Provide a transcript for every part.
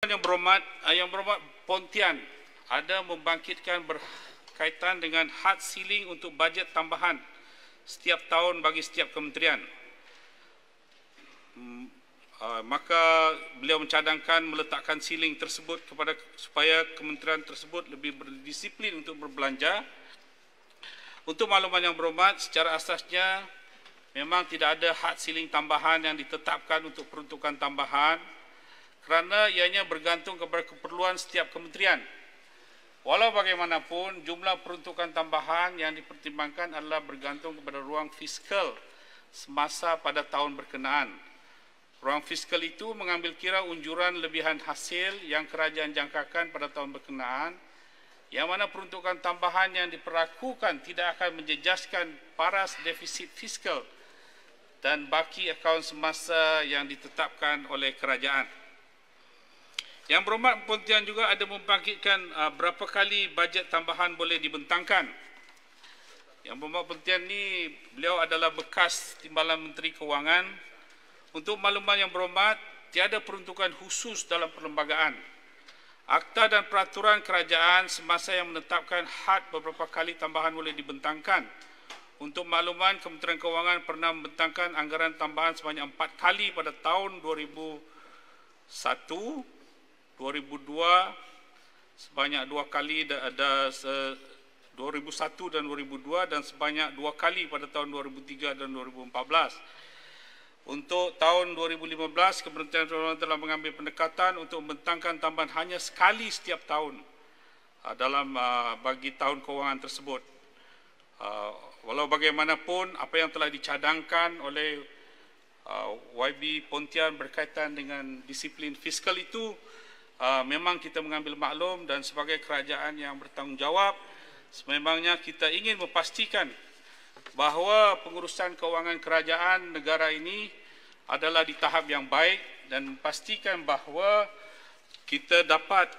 Yang berhormat Pontian ada membangkitkan berkaitan dengan had ceiling untuk bajet tambahan setiap tahun bagi setiap kementerian. Maka beliau mencadangkan meletakkan ceiling tersebut supaya kementerian tersebut lebih berdisiplin untuk berbelanja. Untuk makluman yang berhormat, secara asasnya memang tidak ada had ceiling tambahan yang ditetapkan untuk peruntukan tambahan, kerana ianya bergantung kepada keperluan setiap kementerian. Walau bagaimanapun, jumlah peruntukan tambahan yang dipertimbangkan adalah bergantung kepada ruang fiskal semasa pada tahun berkenaan. Ruang fiskal itu mengambil kira unjuran lebihan hasil yang kerajaan jangkakan pada tahun berkenaan, yang mana peruntukan tambahan yang diperlakukan tidak akan menjejaskan paras defisit fiskal dan baki akaun semasa yang ditetapkan oleh kerajaan. Yang berhormat Pontian juga ada membangkitkan berapa kali bajet tambahan boleh dibentangkan. Yang berhormat Pontian ni, beliau adalah bekas Timbalan Menteri Kewangan. Untuk makluman yang berhormat, tiada peruntukan khusus dalam perlembagaan. Akta dan peraturan kerajaan semasa yang menetapkan had beberapa kali tambahan boleh dibentangkan. Untuk makluman, Kementerian Kewangan pernah membentangkan anggaran tambahan sebanyak 4 kali pada tahun 2001, 2002, sebanyak 2 kali ada 2001 dan 2002 dan sebanyak 2 kali pada tahun 2003 dan 2014. Untuk tahun 2015, Kementerian Kewangan telah mengambil pendekatan untuk membentangkan tambahan hanya sekali setiap tahun dalam bagi tahun kewangan tersebut. Walau bagaimanapun, apa yang telah dicadangkan oleh YB Pontian berkaitan dengan disiplin fiskal itu memang kita mengambil maklum, dan sebagai kerajaan yang bertanggungjawab, sememangnya kita ingin memastikan bahawa pengurusan kewangan kerajaan negara ini adalah di tahap yang baik dan memastikan bahawa kita dapat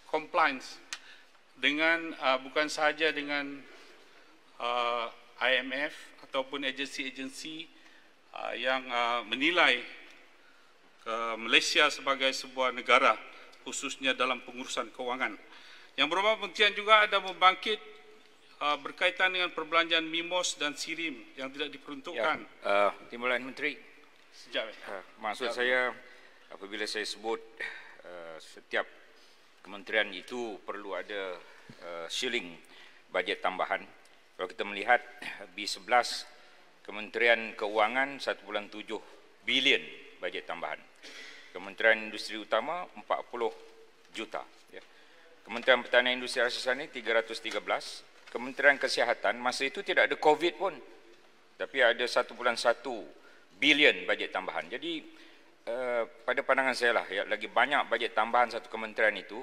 compliance dengan bukan sahaja dengan IMF ataupun agensi-agensi yang menilai Malaysia sebagai sebuah negara, khususnya dalam pengurusan kewangan. Yang berhormat Pontian juga ada membangkit berkaitan dengan perbelanjaan MIMOS dan SIRIM yang tidak diperuntukkan. Timbalan Menteri, maksud saya apabila saya sebut setiap kementerian itu perlu ada ceiling bajet tambahan. Kalau kita melihat B11 Kementerian Keuangan 1.7 bilion bajet tambahan. Kementerian Industri Utama 40 juta. Kementerian Pertanian Industri Rasa Sani 313. Kementerian Kesihatan masa itu tidak ada COVID pun, tapi ada 1.1 bilion bajet tambahan. Jadi pada pandangan saya lah, lagi banyak bajet tambahan satu kementerian itu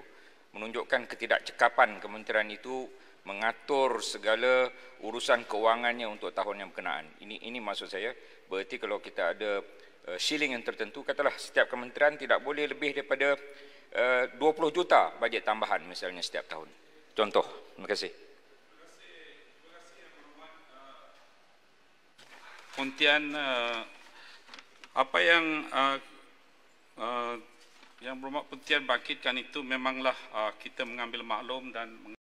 menunjukkan ketidakcekapan kementerian itu mengatur segala urusan keuangannya untuk tahun yang berkenaan. Ini maksud saya. Berarti kalau kita ada ceiling yang tertentu, katalah setiap kementerian tidak boleh lebih daripada 20 juta bajet tambahan misalnya setiap tahun. Contoh. Terima kasih. Pontian, apa yang berhormat Pontian bangkitkan itu memanglah kita mengambil maklum dan